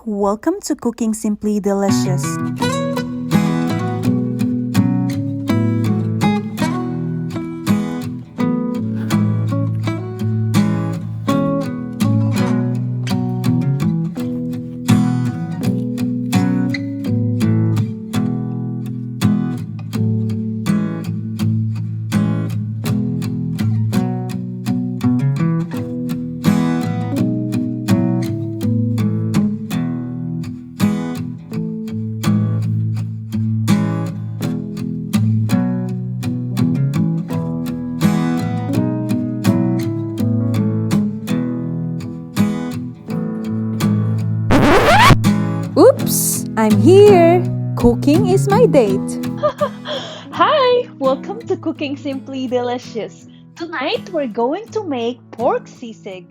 welcome to Cooking Simply Delicious. Oops! I'm here! Cooking is my date. Hi! Welcome to Cooking Simply Delicious. Tonight we're going to make pork sisig.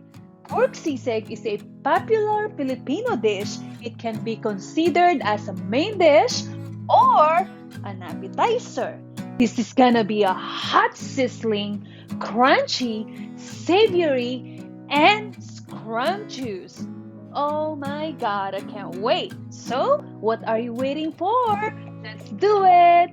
Pork sisig is a popular Filipino dish. It can be considered as a main dish or an appetizer. This is gonna be a hot, sizzling, crunchy, savory, and scrumptious. Oh my god, I can't wait! So, what are you waiting for? Let's do it!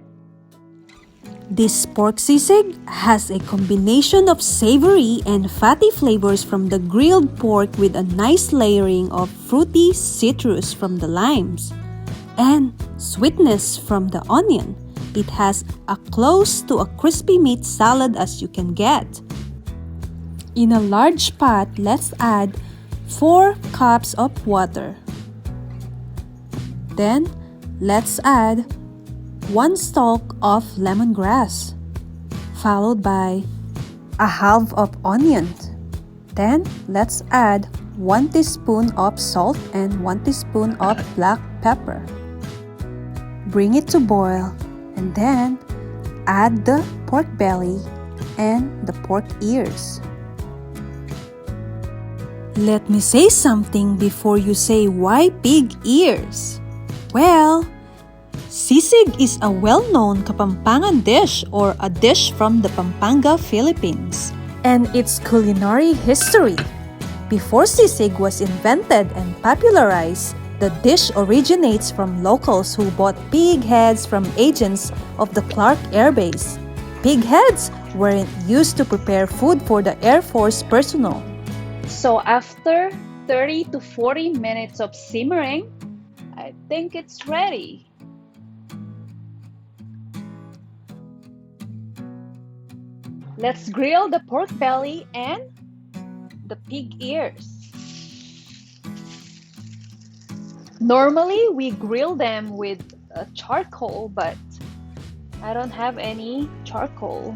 This pork sisig has a combination of savory and fatty flavors from the grilled pork with a nice layering of fruity citrus from the limes and sweetness from the onion. It has a close to a crispy meat salad as you can get. In a large pot, let's add 4 cups of water. Then, let's add 1 stalk of lemongrass, followed by a half of onion. Then, let's add 1 teaspoon of salt and 1 teaspoon of black pepper. Bring it to boil and then add the pork belly and the pork ears. Let me say something before you say why pig ears. Well, sisig is a well-known Kapampangan dish or a dish from the Pampanga, Philippines, and its culinary history. Before sisig was invented and popularized, the dish originates from locals who bought pig heads from agents of the Clark Air Base. Pig heads were used to prepare food for the Air Force personnel. So after 30 to 40 minutes of simmering, I think it's ready. Let's grill the pork belly and the pig ears. Normally, we grill them with charcoal, but I don't have any charcoal.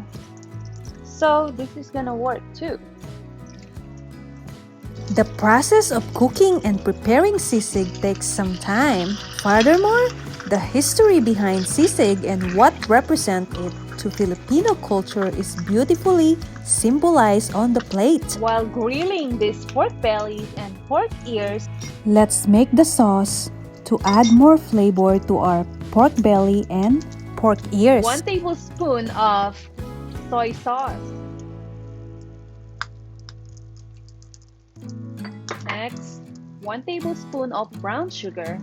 So this is gonna work too. The process of cooking and preparing sisig takes some time. Furthermore, the history behind sisig and what represents it to Filipino culture is beautifully symbolized on the plate. While grilling these pork bellies and pork ears, let's make the sauce to add more flavor to our pork belly and pork ears. 1 tablespoon of soy sauce. Next, 1 tablespoon of brown sugar.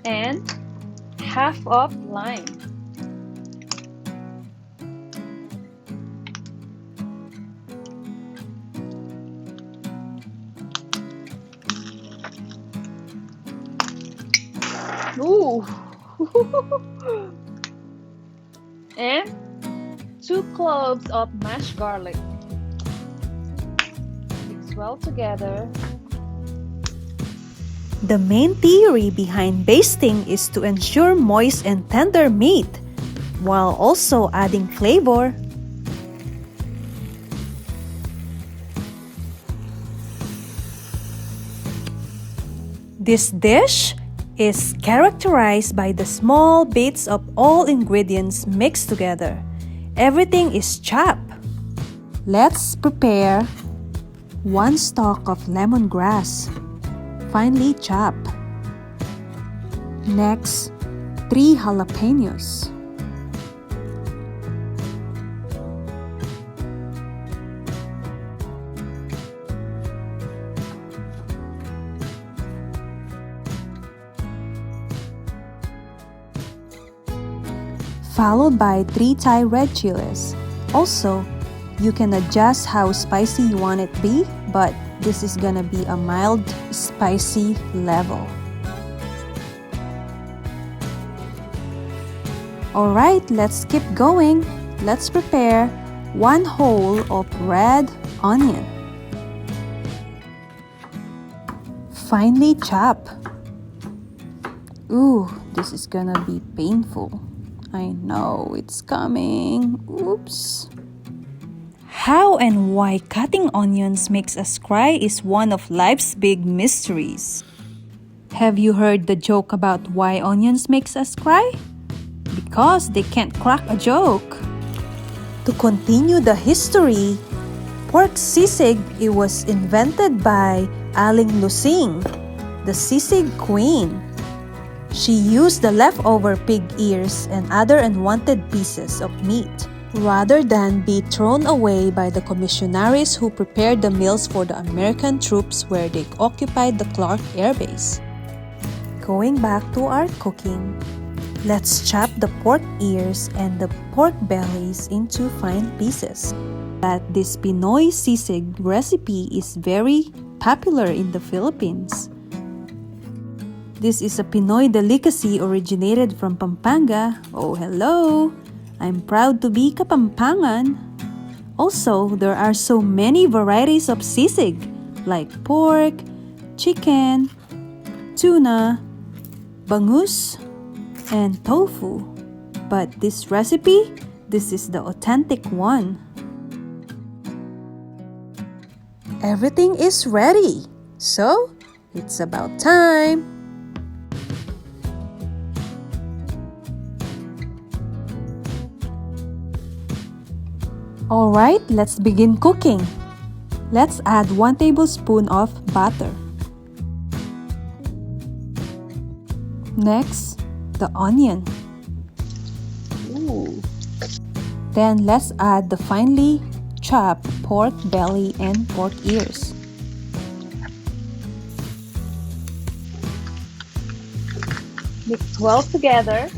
And half of lime. Ooh! And 2 cloves of mashed garlic. Mix well together. The main theory behind basting is to ensure moist and tender meat, while also adding flavor. This dish is characterized by the small bits of all ingredients mixed together. Everything is chopped. Let's prepare 1 stalk of lemongrass, finely chopped. Next, 3 jalapenos. followed by 3 Thai red chilies. Also, you can adjust how spicy you want it to be, but this is gonna be a mild spicy level. Alright, let's keep going. Let's prepare 1 whole of red onion. Finely chop. Ooh, this is gonna be painful. I know it's coming. Oops. How and why cutting onions makes us cry is one of life's big mysteries. Have you heard the joke about why onions makes us cry? Because they can't crack a joke. To continue the history, pork sisig, it was invented by Aling Lucing, the sisig queen. She used the leftover pig ears and other unwanted pieces of meat, rather than be thrown away by the commissionaries who prepared the meals for the American troops where they occupied the Clark Air Base. Going back to our cooking, let's chop the pork ears and the pork bellies into fine pieces. That this Pinoy sisig recipe is very popular in the Philippines. This is a Pinoy delicacy originated from Pampanga. Oh, hello! I'm proud to be Kapampangan. Also, there are so many varieties of sisig like pork, chicken, tuna, bangus, and tofu. But this recipe, this is the authentic one. Everything is ready, so it's about time. Alright, let's begin cooking. Let's add 1 tablespoon of butter. Next, the onion. Ooh. Then let's add the finely chopped pork belly and pork ears. Mix well together.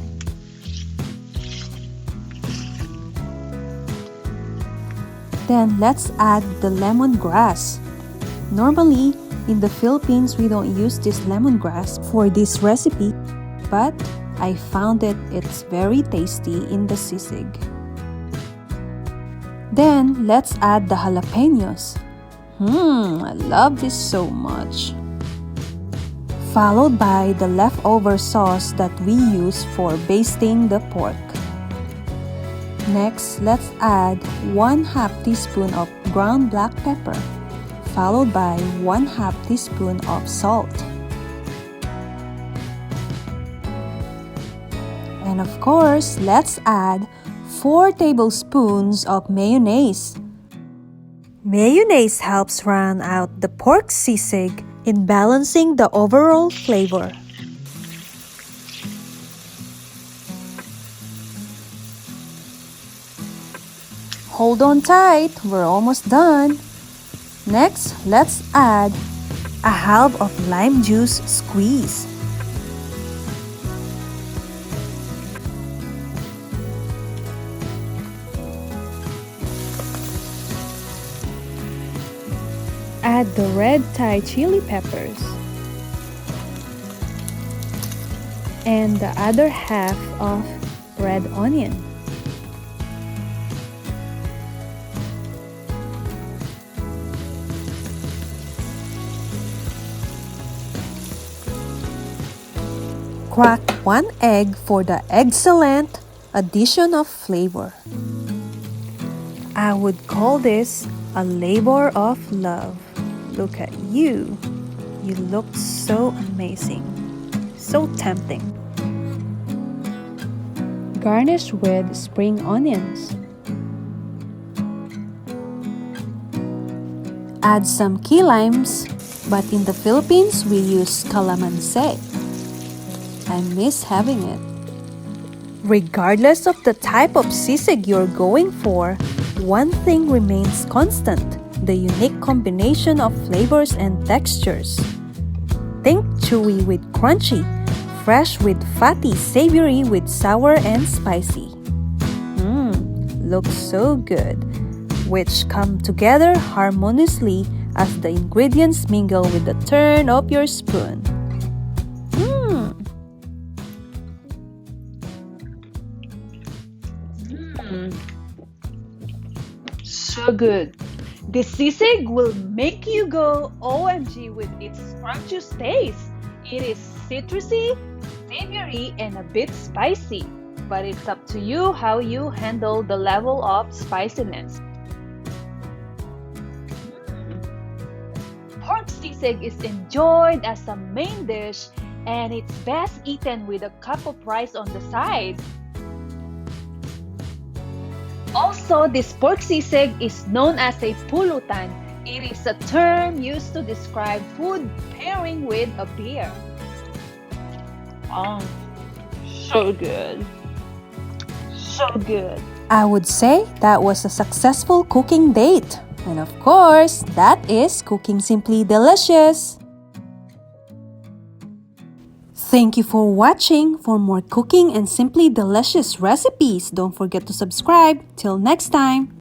Then let's add the lemongrass. Normally, in the Philippines, we don't use this lemongrass for this recipe, but I found it's very tasty in the sisig. Then let's add the jalapenos. I love this so much. Followed by the leftover sauce that we use for basting the pork. Next, let's add 1/2 teaspoon of ground black pepper, followed by 1/2 teaspoon of salt. And of course, let's add 4 tablespoons of mayonnaise. Mayonnaise helps round out the pork sisig in balancing the overall flavor. Hold on tight, we're almost done. Next, let's add 1/2 of lime juice squeeze. Add the red Thai chili peppers. And the other half of red onion. Crack 1 egg for the excellent addition of flavor. I would call this a labor of love. Look at you. You look so amazing. So tempting. Garnish with spring onions. Add some key limes, but in the Philippines we use calamansi. I miss having it. Regardless of the type of sisig you're going for, one thing remains constant: the unique combination of flavors and textures. Think chewy with crunchy, fresh with fatty, savory with sour and spicy. looks so good, which come together harmoniously as the ingredients mingle with the turn of your spoon. So good. This sisig will make you go OMG with its scrumptious taste. It is citrusy, savory, and a bit spicy. But it's up to you how you handle the level of spiciness. Pork sisig is enjoyed as a main dish, and it's best eaten with a cup of rice on the side. Also, this pork sisig is known as a pulutan. It is a term used to describe food pairing with a beer. Oh, so good. So good. I would say that was a successful cooking date. And of course, that is Cooking Simply Delicious. Thank you for watching. For more cooking and simply delicious recipes, don't forget to subscribe. Till next time.